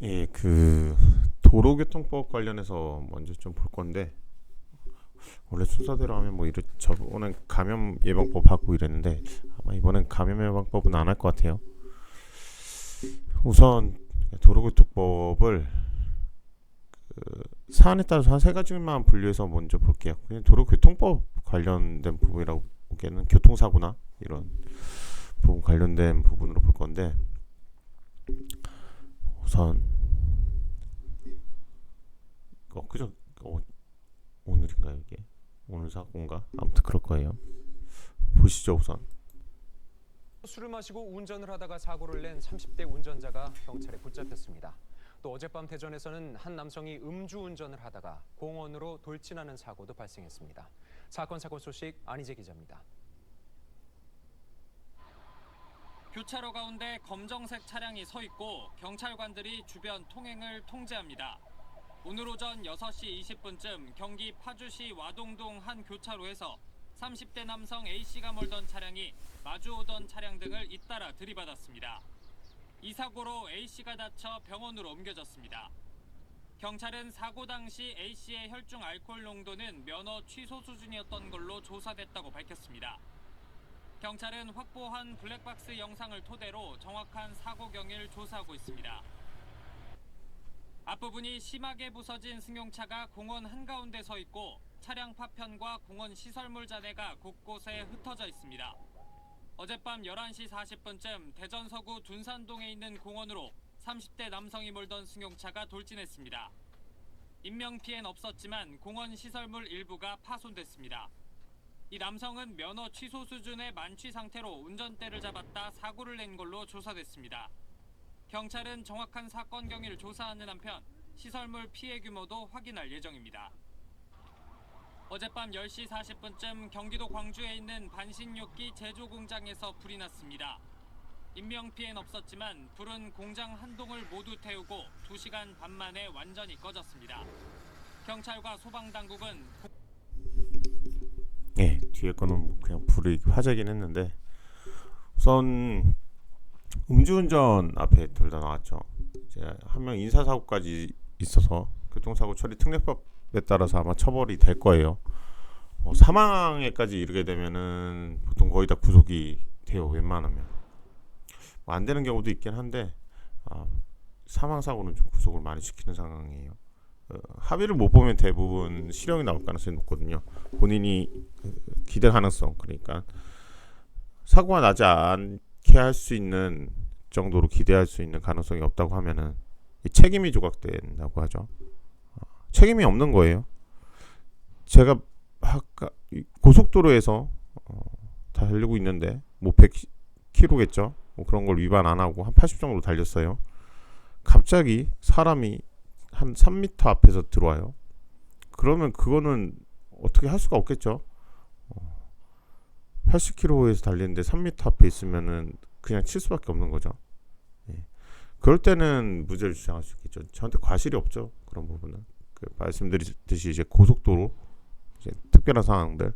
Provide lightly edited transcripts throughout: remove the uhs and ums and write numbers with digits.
예, 도로교통법 관련해서 먼저 좀 볼 건데, 원래 순서대로 하면 뭐 저번엔 감염 예방법 받고 이랬는데 아마 이번엔 감염 예방법은 안 할 것 같아요. 우선 도로교통법을 사안에 따라서 한 세 가지만 분류해서 먼저 볼게요. 그냥 도로교통법 관련된 부분이라고 보기에는 교통사고나 이런 부분 관련된 부분으로 볼 건데, 우선 그저 오늘인가요 이게? 오늘 사고인가? 아무튼 그럴 거예요. 보시죠 우선. 술을 마시고 운전을 하다가 사고를 낸 30대 운전자가 경찰에 붙잡혔습니다. 또 어젯밤 대전에서는 한 남성이 음주운전을 하다가 공원으로 돌진하는 사고도 발생했습니다. 사건 소식 안희재 기자입니다. 교차로 가운데 검정색 차량이 서 있고 경찰관들이 주변 통행을 통제합니다. 오늘 오전 6시 20분쯤 경기 파주시 와동동 한 교차로에서 30대 남성 A씨가 몰던 차량이 마주오던 차량 등을 잇따라 들이받았습니다. 이 사고로 A씨가 다쳐 병원으로 옮겨졌습니다. 경찰은 사고 당시 A씨의 혈중 알코올 농도는 면허 취소 수준이었던 걸로 조사됐다고 밝혔습니다. 경찰은 확보한 블랙박스 영상을 토대로 정확한 사고 경위를 조사하고 있습니다. 앞부분이 심하게 부서진 승용차가 공원 한가운데 서 있고 차량 파편과 공원 시설물 잔해가 곳곳에 흩어져 있습니다. 어젯밤 11시 40분쯤 대전 서구 둔산동에 있는 공원으로 30대 남성이 몰던 승용차가 돌진했습니다. 인명피해는 없었지만 공원 시설물 일부가 파손됐습니다. 이 남성은 면허 취소 수준의 만취 상태로 운전대를 잡았다 사고를 낸 걸로 조사됐습니다. 경찰은 정확한 사건 경위를 조사하는 한편 시설물 피해 규모도 확인할 예정입니다. 어젯밤 10시 40분쯤 경기도 광주에 있는 반신욕기 제조 공장에서 불이 났습니다. 인명피해는 없었지만 불은 공장 한 동을 모두 태우고 2시간 반 만에 완전히 꺼졌습니다. 경찰과 소방당국은 예, 뒤에 거는 그냥 불이 화재긴 했는데, 우선 음주운전 앞에 둘 다 나왔죠. 이제 한 명 인사사고까지 있어서 교통사고 처리 특례법에 따라서 아마 처벌이 될 거예요. 사망에까지 이르게 되면은 보통 거의 다 구속이 돼요. 웬만하면 안 되는 경우도 있긴 한데, 사망 사고는 좀 구속을 많이 시키는 상황이에요. 합의를 못 보면 대부분 실형이 나올 가능성이 높거든요. 본인이 기대 가능성, 그러니까 사고가 나지 않게 할 수 있는 정도로 기대할 수 있는 가능성이 없다고 하면은 책임이 조각된다고 하죠. 책임이 없는 거예요. 제가 아까 고속도로에서 달리고 있는데 뭐 100km겠죠. 뭐 그런 걸 위반 안 하고 한 80 정도 달렸어요. 갑자기 사람이 한 3m 앞에서 들어와요. 그러면 그거는 어떻게 할 수가 없겠죠. 80km에서 달리는데 3m 앞에 있으면은 그냥 칠 수밖에 없는 거죠. 예. 그럴 때는 무죄를 주장할 수 있겠죠. 저한테 과실이 없죠. 그런 부분은. 말씀드렸듯이 이제 고속도로, 이제 특별한 상황들,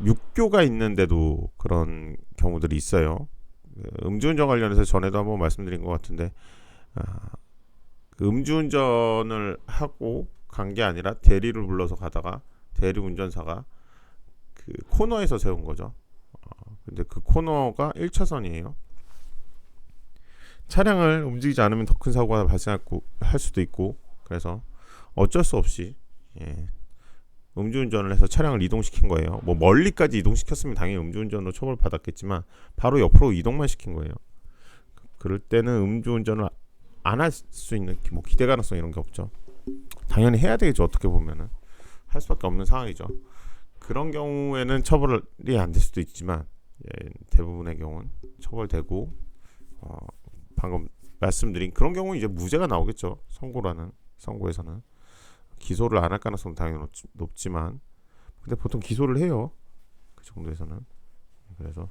육교가 있는데도 그런 경우들이 있어요. 음주운전 관련해서 전에도 한번 말씀드린 것 같은데, 음주운전을 하고 간 게 아니라 대리를 불러서 가다가 대리 운전사가 그 코너에서 세운 거죠. 근데 그 코너가 1차선이에요. 차량을 움직이지 않으면 더 큰 사고가 발생할 수도 있고, 그래서 어쩔 수 없이, 예, 음주운전을 해서 차량을 이동시킨 거예요. 뭐 멀리까지 이동시켰으면 당연히 음주운전으로 처벌받았겠지만 바로 옆으로 이동만 시킨 거예요. 그럴 때는 음주운전을 안 할 수 있는 뭐 기대 가능성 이런 게 없죠. 당연히 해야 되겠죠. 어떻게 보면은 할 수밖에 없는 상황이죠. 그런 경우에는 처벌이 안 될 수도 있지만, 예, 대부분의 경우는 처벌되고, 방금 말씀드린 그런 경우 이제 무죄가 나오겠죠. 선고에서는 기소를 안 할 가능성은 당연히 높지만, 근데 보통 기소를 해요. 그 정도에서는. 그래서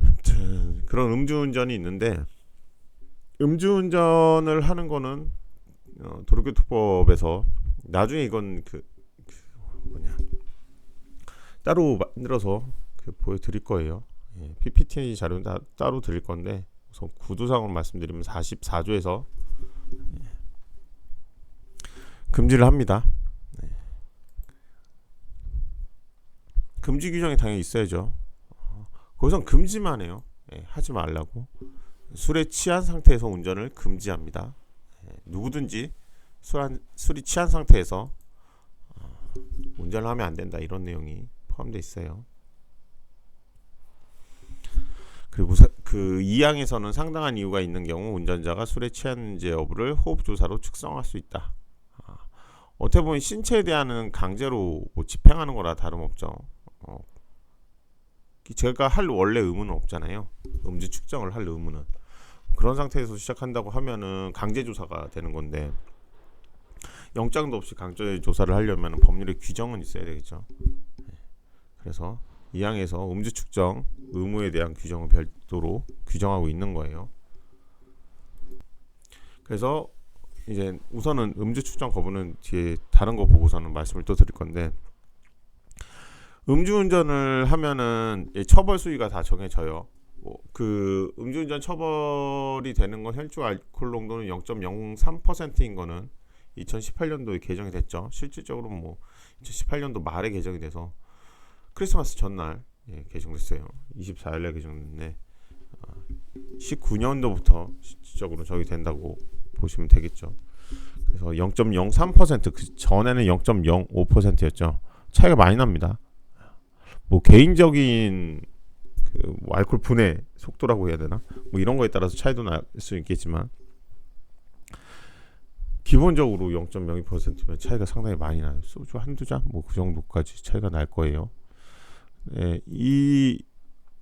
아무튼 그런 음주운전이 있는데, 음주운전을 하는 거는 도로교통법에서 나중에 이건 뭐냐 따로 만들어서 보여드릴 거예요. PPT 자료는 따로 드릴 건데 우선 구두상으로 말씀드리면 44조에서 금지를 합니다. 금지 규정이 당연히 있어야죠. 거기선 금지만 해요. 하지 말라고. 술에 취한 상태에서 운전을 금지합니다. 누구든지 술이 취한 상태에서 운전을 하면 안 된다, 이런 내용이 포함되어 있어요. 그리고 그 2항에서는 상당한 이유가 있는 경우 운전자가 술에 취했는지 여부를 호흡 조사로 측정할 수 있다. 어떻게 보면 신체에 대한 강제로 집행하는 거라 다름없죠. 제가 할 원래 의무는 없잖아요. 음주 측정을 할 의무는. 그런 상태에서 시작한다고 하면은 강제 조사가 되는 건데, 영장도 없이 강제 조사를 하려면 법률에 규정은 있어야 되겠죠. 그래서 이 항에서 음주 측정 의무에 대한 규정을 별도로 규정하고 있는 거예요. 그래서 이제 우선은 음주 측정 거부는 뒤에 다른 거 보고서는 말씀을 또 드릴 건데, 음주운전을 하면은 처벌 수위가 다 정해져요. 그 음주운전 처벌이 되는 건 혈중 알코올 농도는 0.03%인 거는 2018년도에 개정이 됐죠. 실질적으로 뭐 2018년도 말에 개정이 돼서 크리스마스 전날 개정됐어요. 24일에 개정됐는데 19년도부터 실질적으로 적용이 된다고 보시면 되겠죠. 그래서 0.03%, 그 전에는 0.05%였죠. 차이가 많이 납니다. 뭐 개인적인 뭐 알코올 분해 속도라고 해야 되나? 뭐 이런 거에 따라서 차이도 날 수 있겠지만 기본적으로 0.02%면 차이가 상당히 많이 나요. 소주 한두 잔 뭐 그 정도까지 차이가 날 거예요. 이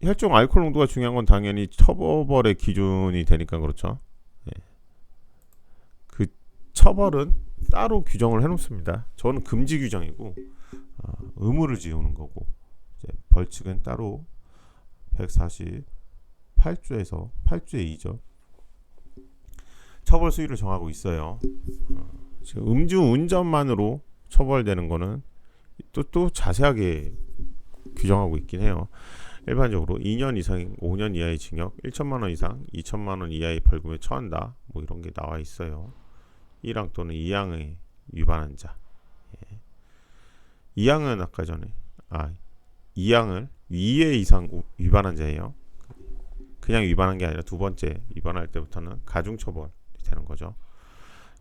혈중 알코올 농도가 중요한 건 당연히 처벌의 기준이 되니까 그렇죠. 그 처벌은 따로 규정을 해놓습니다. 저는 금지 규정이고 의무를 지우는 거고, 이제 벌칙은 따로 148조에서 8조에 2죠. 처벌 수위를 정하고 있어요. 지금 음주 운전만으로 처벌되는 거는 또 자세하게 규정하고 있긴 해요. 일반적으로 2년 이상 5년 이하의 징역, 1천만 원 이상 2천만 원 이하의 벌금에 처한다. 뭐 이런 게 나와 있어요. 1항 또는 2항에 위반한 자. 2항은 아까 전에 2항을 2회 이상 위반한 자예요. 그냥 위반한 게 아니라 두 번째 위반할 때부터는 가중처벌이 되는 거죠.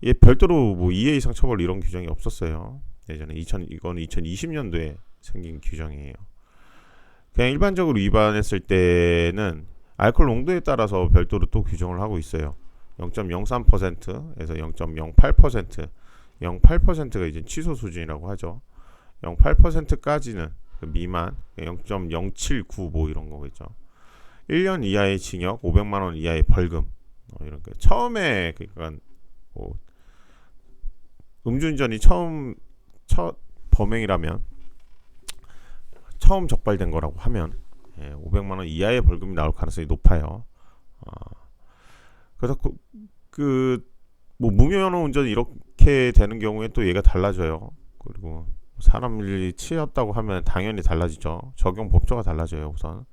이게 별도로 뭐 2회 이상 처벌 이런 규정이 없었어요. 예전에 이거는 2020년도에 생긴 규정이에요. 그냥 일반적으로 위반했을 때는 알코올 농도에 따라서 별도로 또 규정을 하고 있어요. 0.03%에서 0.08%, 0.8%가 이제 취소 수준이라고 하죠. 0.8%까지는 미만 0.079 뭐 이런 거겠죠. 1년 이하의 징역, 500만 원 이하의 벌금. 이런 거. 처음에 그러니까 음주운전이 첫 범행이라면 처음 적발된 거라고 하면 500만 원 이하의 벌금이 나올 가능성이 높아요. 그래서 뭐 무면허 운전 이렇게 되는 경우에 또 얘가 달라져요. 그리고 사람이 치였다고 하면 당연히 달라지죠. 적용 법조가 달라져요. 우선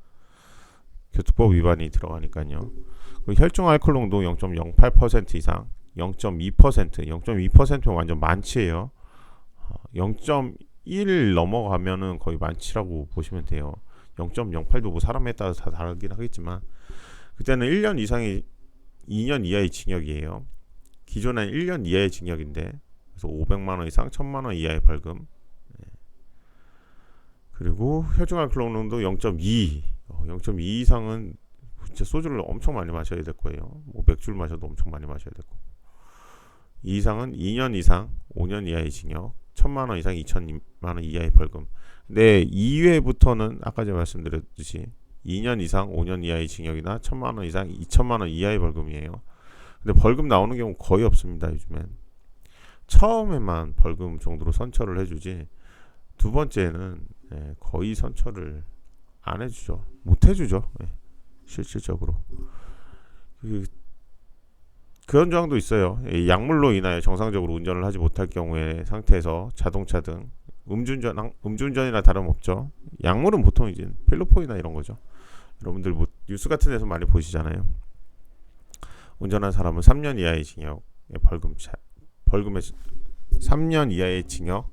교통법 위반이 들어가니까요. 혈중 알코올 농도 0.08% 이상, 0.2%, 0.2%면 완전 만치예요. 0.1 넘어가면은 거의 만치라고 보시면 돼요. 0.08도 뭐 사람에 따라서 다 다르긴 하겠지만 그때는 1년 이상이 2년 이하의 징역이에요. 기존엔 1년 이하의 징역인데 그래서 500만 원 이상 1000만 원 이하의 벌금. 그리고 혈중 알코올 농도 0.2 이상은 진짜 소주를 엄청 많이 마셔야 될 거예요. 뭐 맥주를 마셔도 엄청 많이 마셔야 될 거고. 2 이상은 2년 이상 5년 이하의 징역, 1000만 원 이상 2000만 원 이하의 벌금. 네, 2회부터는 아까 제가 말씀드렸듯이 2년 이상 5년 이하의 징역이나 1000만 원 이상 2000만 원 이하의 벌금이에요. 근데 벌금 나오는 경우 거의 없습니다. 요즘엔 처음에만 벌금 정도로 선처를 해주지 두 번째는 거의 선처를 안 해주죠. 못 해주죠. 실질적으로 그런 조항도 있어요. 약물로 인하여 정상적으로 운전을 하지 못할 경우에 상태에서 자동차 등 음주운전이나 다름없죠. 약물은 보통 이제 필로폰이나 이런 거죠. 여러분들 뭐 뉴스 같은 데서 많이 보시잖아요. 운전한 사람은 3년 이하의 징역에 벌금에 3년 이하의 징역,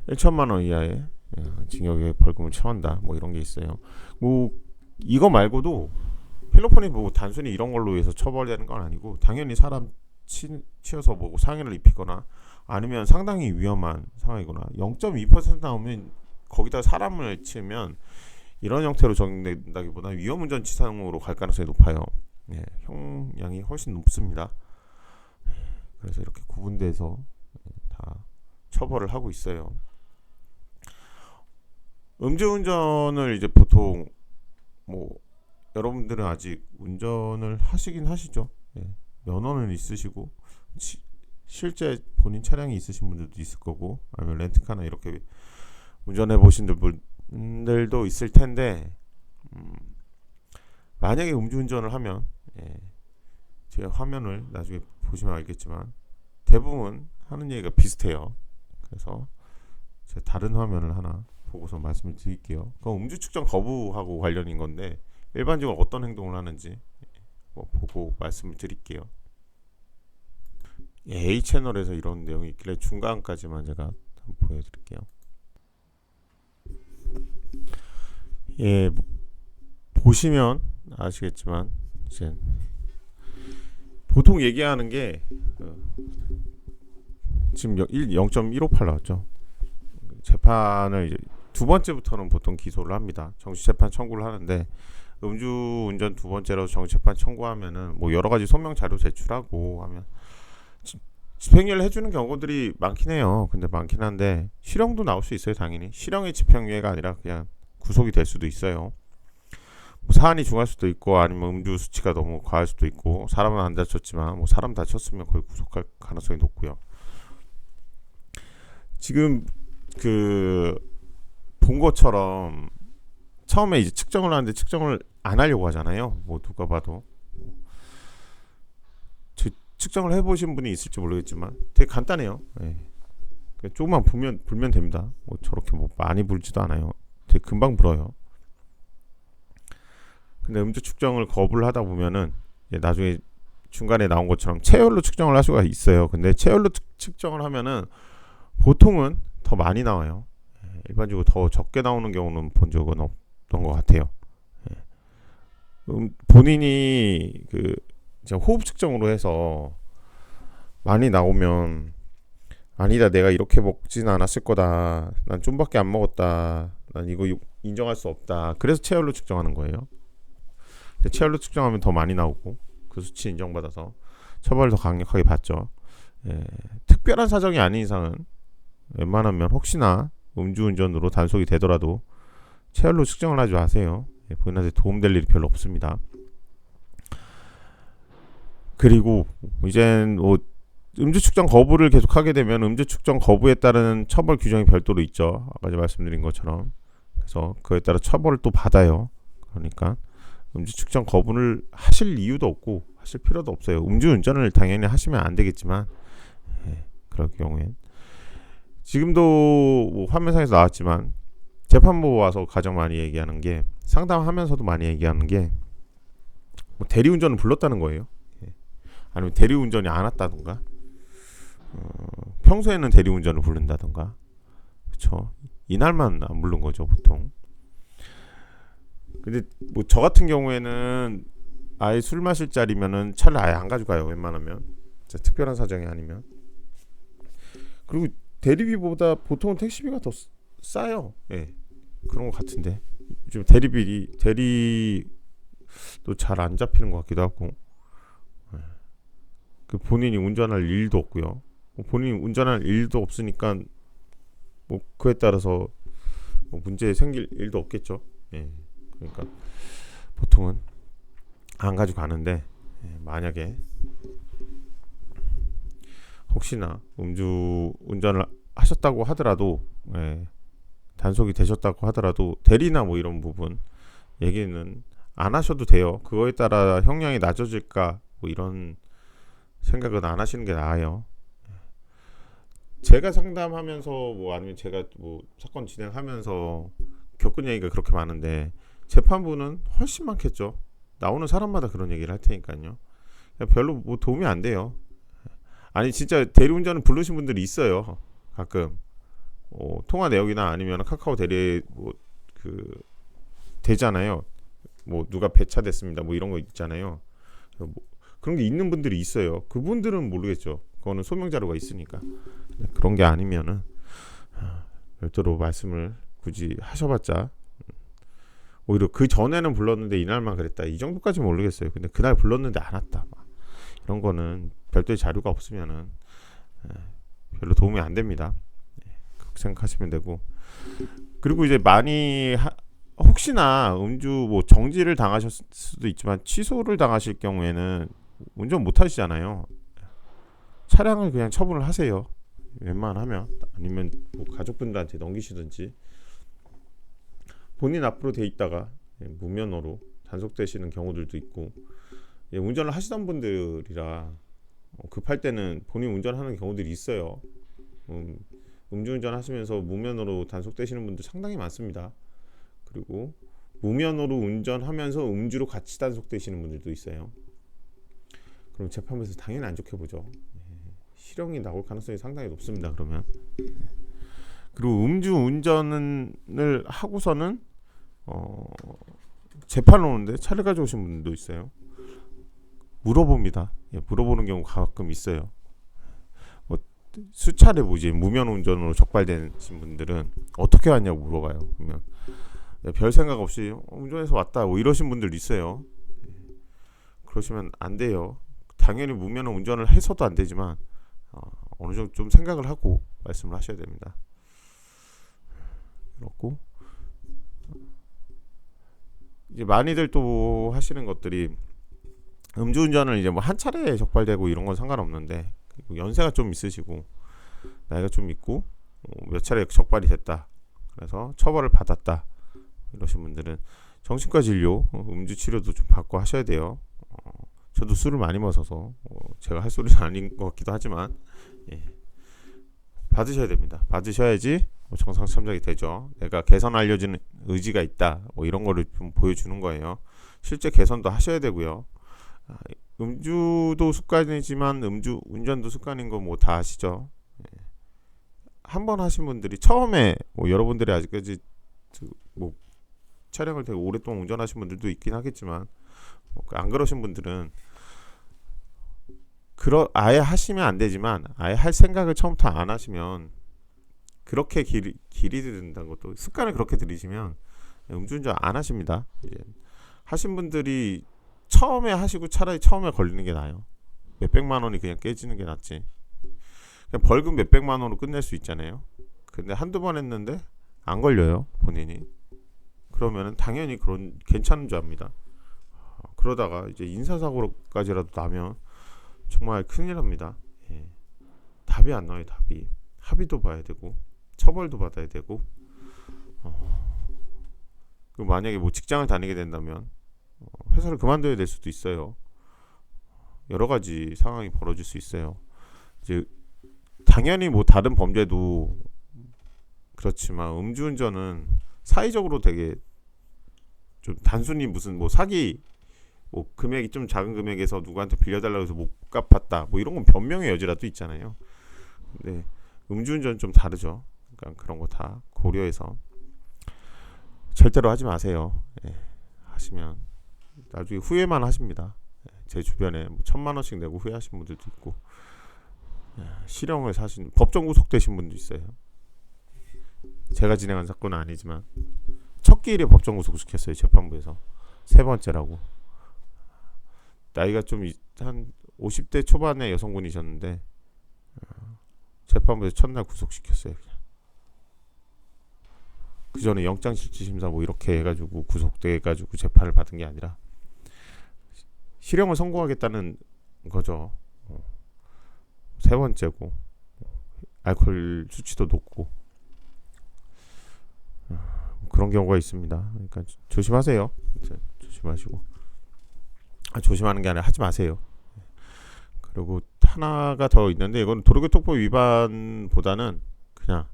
1천만 원 이하의 징역에 벌금을 처한다. 뭐 이런 게 있어요. 뭐 이거 말고도 필로폰이 뭐 단순히 이런 걸로 해서 처벌되는 건 아니고 당연히 사람 치여서 뭐 상해를 입히거나 아니면 상당히 위험한 상황이거나 0.2% 나오면 거기다 사람을 치면 이런 형태로 적용된다기보다 위험운전치상으로 갈 가능성이 높아요. 예, 형량이 훨씬 높습니다. 그래서 이렇게 구분돼서 다 처벌을 하고 있어요. 음주운전을 이제 보통 뭐 여러분들은 아직 운전을 하시긴 하시죠. 예, 면허는 있으시고 실제 본인 차량이 있으신 분들도 있을 거고 아니면 렌트카나 이렇게 운전해 보신 분들도 있을 텐데 만약에 음주운전을 하면 제 화면을 나중에 보시면 알겠지만 대부분 하는 얘기가 비슷해요. 그래서 제가 다른 화면을 하나 보고서 말씀을 드릴게요. 그건 음주 측정 거부하고 관련인 건데 일반적으로 어떤 행동을 하는지 보고 말씀을 드릴게요. A 채널에서 이런 내용이 있길래 중간까지만 제가 한번 보여드릴게요. 예, 보시면 아시겠지만 이제 보통 얘기하는 게 지금 0.158 나왔죠. 재판을 이제 두 번째부터는 보통 기소를 합니다. 정치재판 청구를 하는데 음주운전 두 번째로 정치재판 청구하면은 뭐 여러 가지 소명 자료 제출하고 하면 집행유예를 해주는 경우들이 많긴 해요. 근데 많긴 한데 실형도 나올 수 있어요. 당연히 실형의 집행유예가 아니라 그냥 구속이 될 수도 있어요. 뭐 사안이 중할 수도 있고 아니면 음주 수치가 너무 과할 수도 있고 사람은 안 다쳤지만 뭐 사람 다쳤으면 거의 구속할 가능성이 높고요. 지금 본 것처럼 처음에 이제 측정을 하는데 측정을 안 하려고 하잖아요. 뭐 누가 봐도 측정을 해보신 분이 있을지 모르겠지만 되게 간단해요. 예. 조금만 불면 됩니다. 뭐 저렇게 뭐 많이 불지도 않아요. 되게 금방 불어요. 근데 음주 측정을 거부를 하다 보면은 나중에 중간에 나온 것처럼 체열로 측정을 할 수가 있어요. 근데 체열로 측정을 하면은 보통은 더 많이 나와요. 일반적으로 더 적게 나오는 경우는 본 적은 없던 것 같아요. 본인이 호흡 측정으로 해서 많이 나오면 아니다 내가 이렇게 먹진 않았을 거다 난 좀밖에 안 먹었다 난 이거 인정할 수 없다 그래서 체열로 측정하는 거예요. 체열로 측정하면 더 많이 나오고 그 수치 인정받아서 처벌을 더 강력하게 받죠. 특별한 사정이 아닌 이상은 웬만하면 혹시나 음주운전으로 단속이 되더라도 체열로 측정을 하지 마세요. 본인한테 도움될 일이 별로 없습니다. 그리고 이젠 뭐 음주 측정 거부를 계속하게 되면 음주 측정 거부에 따른 처벌 규정이 별도로 있죠. 아까 말씀드린 것처럼. 그래서 그에 따라 처벌을 또 받아요. 그러니까 음주 측정 거부를 하실 이유도 없고 하실 필요도 없어요. 음주운전을 당연히 하시면 안 되겠지만 그럴 경우엔 지금도 뭐 화면상에서 나왔지만 재판부 와서 가장 많이 얘기하는 게 상담하면서도 많이 얘기하는 게 뭐 대리운전을 불렀다는 거예요. 아니면 대리운전이 안 왔다던가 평소에는 대리운전을 부른다던가 그쵸 이날만 안 부른 거죠 보통. 근데 뭐 저 같은 경우에는 아예 술 마실 자리면은 차를 아예 안 가져가요. 웬만하면 특별한 사정이 아니면. 그리고 대리비보다 보통은 택시비가 더 싸요. 예, 그런 것 같은데 요즘 대리도 잘 안 잡히는 것 같기도 하고. 본인이 운전할 일도 없고요. 본인이 운전할 일도 없으니까 뭐 그에 따라서 뭐 문제 생길 일도 없겠죠. 예, 그러니까 보통은 안 가지고 가는데 만약에 혹시나 음주 운전을 하셨다고 하더라도 단속이 되셨다고 하더라도 대리나 뭐 이런 부분 얘기는 안 하셔도 돼요. 그거에 따라 형량이 낮아질까 뭐 이런 생각은 안 하시는 게 나아요. 제가 상담하면서 뭐 아니면 제가 뭐 사건 진행하면서 겪은 얘기가 그렇게 많은데 재판부는 훨씬 많겠죠. 나오는 사람마다 그런 얘기를 할 테니까요. 별로 뭐 도움이 안 돼요. 아니 진짜 대리운전을 부르신 분들이 있어요. 가끔 통화 내역이나 아니면 카카오 대리 뭐그 되잖아요. 뭐 누가 배차됐습니다. 뭐 이런 거 있잖아요. 뭐 그런 게 있는 분들이 있어요. 그분들은 모르겠죠. 그거는 소명 자료가 있으니까. 그런 게 아니면은 별도로 말씀을 굳이 하셔봤자 오히려 그 전에는 불렀는데 이날만 그랬다 이 정도까지 모르겠어요. 근데 그날 불렀는데 안 왔다 이런 거는 별도의 자료가 없으면은 별로 도움이 안 됩니다. 그렇게 생각하시면 되고, 그리고 이제 많이 혹시나 음주 뭐 정지를 당하셨을 수도 있지만 취소를 당하실 경우에는 운전 못 하시잖아요. 차량을 그냥 처분을 하세요. 웬만하면. 아니면 뭐 가족분들한테 넘기시든지, 본인 앞으로 돼 있다가 무면허로 단속되시는 경우들도 있고, 운전을 하시던 분들이라 급할 때는 본인 운전하는 경우들이 있어요. 음주운전 하시면서 무면허로 단속되시는 분들 상당히 많습니다. 그리고 무면허로 운전하면서 음주로 같이 단속되시는 분들도 있어요. 그럼 재판부에서 당연히 안 좋게 보죠. 실형이 나올 가능성이 상당히 높습니다. 그러면. 그리고 음주운전을 하고서는 재판 오는데 차를 가져오신 분들도 있어요. 물어봅니다. 물어보는 경우가 가끔 있어요. 뭐 수차례 이제 무면 운전으로 적발되신 분들은 어떻게 왔냐고 물어봐요. 그러면 별 생각 없이 운전해서 왔다 뭐 이러신 분들도 있어요. 그러시면 안 돼요. 당연히 무면 운전을 해서도 안 되지만 어느 정도 좀 생각을 하고 말씀을 하셔야 됩니다. 그렇고 이제 많이들 또 하시는 것들이 음주운전을 이제 뭐 한 차례 적발되고 이런 건 상관없는데 연세가 좀 있으시고 나이가 좀 있고 몇 차례 적발이 됐다, 그래서 처벌을 받았다 이러신 분들은 정신과 진료, 음주 치료도 좀 받고 하셔야 돼요. 저도 술을 많이 마셔서 제가 할 소리는 아닌 것 같기도 하지만 받으셔야 됩니다. 받으셔야지 정상 참작이 되죠. 내가 개선하려는 의지가 있다 뭐 이런 거를 좀 보여주는 거예요. 실제 개선도 하셔야 되고요. 음주도 습관이지만 음주 운전도 습관인 거 뭐 다 아시죠? 한 번 하신 분들이 처음에 뭐 여러분들이 아직까지 뭐 차량을 되게 오랫동안 운전하신 분들도 있긴 하겠지만 안 그러신 분들은 아예 하시면 안 되지만 아예 할 생각을 처음부터 안 하시면 그렇게 길이 된다는 것도 습관을 그렇게 들이시면 음주운전 안 하십니다. 이제 하신 분들이 처음에 하시고 차라리 처음에 걸리는 게 나아요. 몇백만 원이 그냥 깨지는 게 낫지. 그냥 벌금 몇백만 원으로 끝낼 수 있잖아요. 근데 한두 번 했는데 안 걸려요, 본인이. 그러면은 당연히 그런 괜찮은 줄 압니다. 그러다가 이제 인사사고까지라도 나면 정말 큰일 납니다. 답이 안 나와요, 답이. 합의도 봐야 되고 처벌도 받아야 되고 그리고 만약에 뭐 직장을 다니게 된다면 회사를 그만둬야 될 수도 있어요. 여러 가지 상황이 벌어질 수 있어요. 이제 당연히 뭐 다른 범죄도 그렇지만 음주운전은 사회적으로 되게 좀 단순히 무슨 뭐 사기 뭐 금액이 좀 작은 금액에서 누구한테 빌려달라고 해서 못 갚았다 뭐 이런 건 변명의 여지라도 있잖아요. 근데 음주운전은 좀 다르죠. 그러니까 그런 거 다 고려해서 절대로 하지 마세요. 하시면 나중에 후회만 하십니다. 제 주변에 뭐 1,000만 원씩 내고 후회하신 분들도 있고 실형을 사신 법정 구속되신 분도 있어요. 제가 진행한 사건은 아니지만 첫 기일에 법정 구속시켰어요. 재판부에서 3번째라고. 나이가 좀 한 50대 초반의 여성분이셨는데 재판부에서 첫날 구속시켰어요. 그 전에 영장실질심사 뭐 이렇게 해가지고 구속돼가지고 재판을 받은 게 아니라 실형을 선고하겠다는 거죠. 3번째고 알코올 수치도 높고 그런 경우가 있습니다. 그러니까 조심하세요. 조심하시고 조심하는 게 아니라 하지 마세요. 그리고 하나가 더 있는데 이건 도로교통법 위반보다는 그냥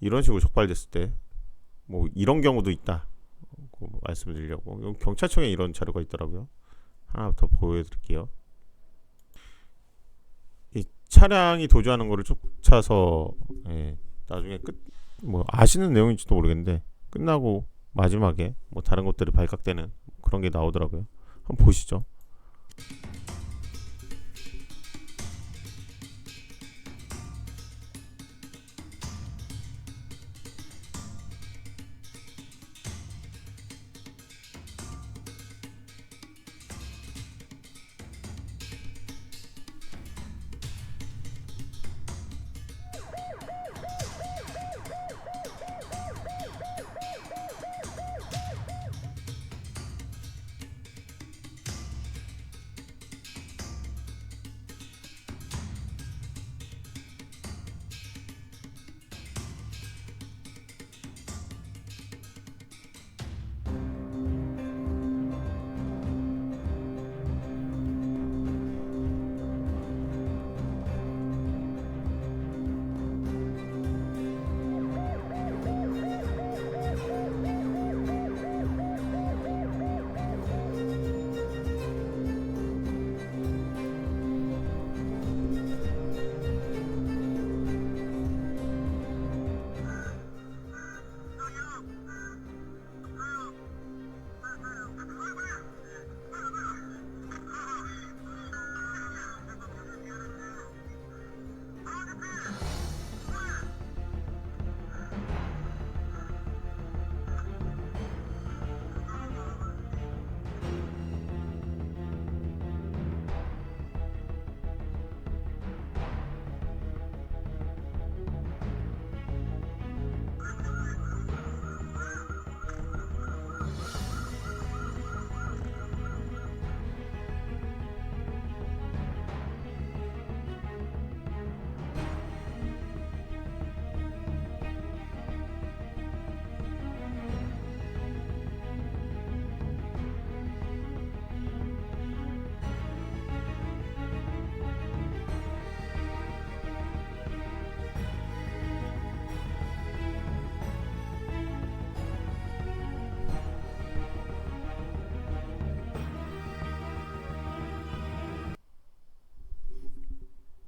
이런 식으로 적발됐을 때 뭐 이런 경우도 있다 말씀드리려고. 경찰청에 이런 자료가 있더라고요. 하나 더 보여드릴게요. 이 차량이 도주하는 거를 쫓아서 나중에 뭐 아시는 내용인지도 모르겠는데 끝나고 마지막에 뭐 다른 것들이 발각되는 그런 게 나오더라고요. 한번 보시죠.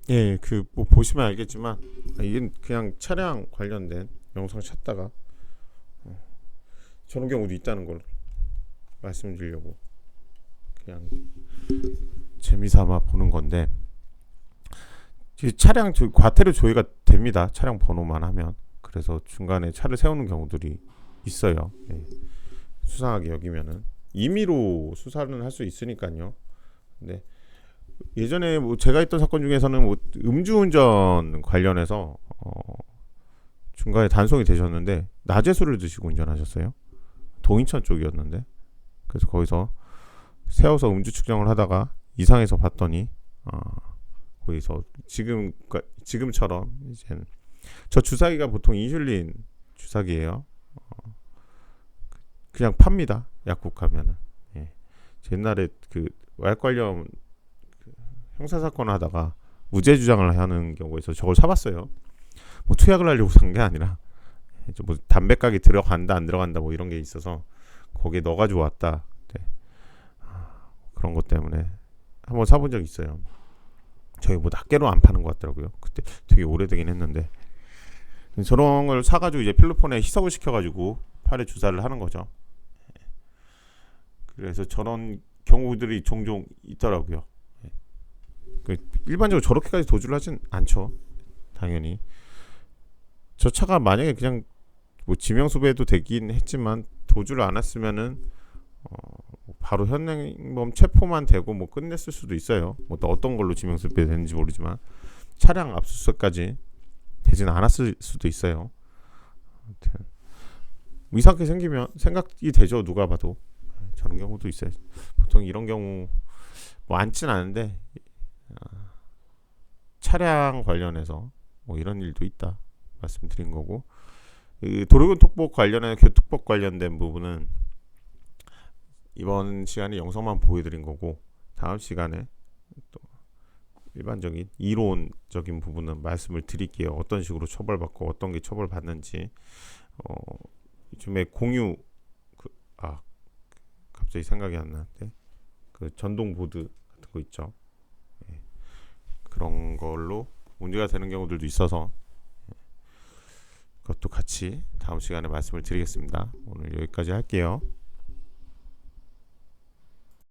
예, 그 뭐 보시면 알겠지만 이게 그냥 차량 관련된 영상 찾다가 저런 경우도 있다는 걸 말씀드리려고 그냥 재미삼아 보는 건데, 이 차량 과태료 조회가 됩니다. 차량 번호만 하면. 그래서 중간에 차를 세우는 경우들이 있어요. 예. 수상하게 여기면은 임의로 수사는 할 수 있으니까요. 근데 예전에 뭐 제가 했던 사건 중에서는 뭐 음주운전 관련해서 중간에 단속이 되셨는데 낮에 술을 드시고 운전하셨어요. 동인천 쪽이었는데, 그래서 거기서 세워서 음주 측정을 하다가 이상해서 봤더니 거기서 지금처럼 이제 저 주사기가 보통 인슐린 주사기예요. 그냥 팝니다. 약국 가면은. 예. 옛날에 그 왈관련 형사 사건 하다가 무죄 주장을 하는 경우에 서 저걸 사봤어요. 뭐 투약을 하려고 산 게 아니라 뭐 담배 가게 들어간다 안 들어간다 뭐 이런 게 있어서 거기에 넣어가지고 왔다. 네. 그런 것 때문에 한번 사본 적 있어요. 저희 뭐 낱개로 안 파는 것 같더라고요. 그때 되게 오래되긴 했는데 저런 걸 사가지고 이제 필로폰에 희석을 시켜가지고 팔에 주사를 하는 거죠. 그래서 저런 경우들이 종종 있더라고요. 일반적으로 저렇게까지 도주를 하진 않죠. 당연히 저 차가 만약에 그냥 뭐 지명수배도 되긴 했지만 도주를 안 했으면은 바로 현행범 체포만 되고 뭐 끝냈을 수도 있어요. 뭐 또 어떤 걸로 지명수배 되는지 모르지만 차량 압수수색까지 되진 않았을 수도 있어요. 아무튼 이상하게 생기면 생각이 되죠. 누가 봐도 저런 경우도 있어요. 보통 이런 경우 뭐 많진 않은데 차량 관련해서 뭐 이런 일도 있다 말씀드린 거고, 도로교통법 관련해 교통법 관련된 부분은 이번 시간에 영상만 보여드린 거고, 다음 시간에 또 일반적인 이론적인 부분은 말씀을 드릴게요. 어떤 식으로 처벌받고 어떤 게 처벌받는지 요즘에 공유 갑자기 생각이 안 나는데 그 전동 보드 같은 거 있죠. 예, 그런 걸로 문제가 되는 경우들도 있어서 그것도 같이 다음 시간에 말씀을 드리겠습니다. 오늘 여기까지 할게요.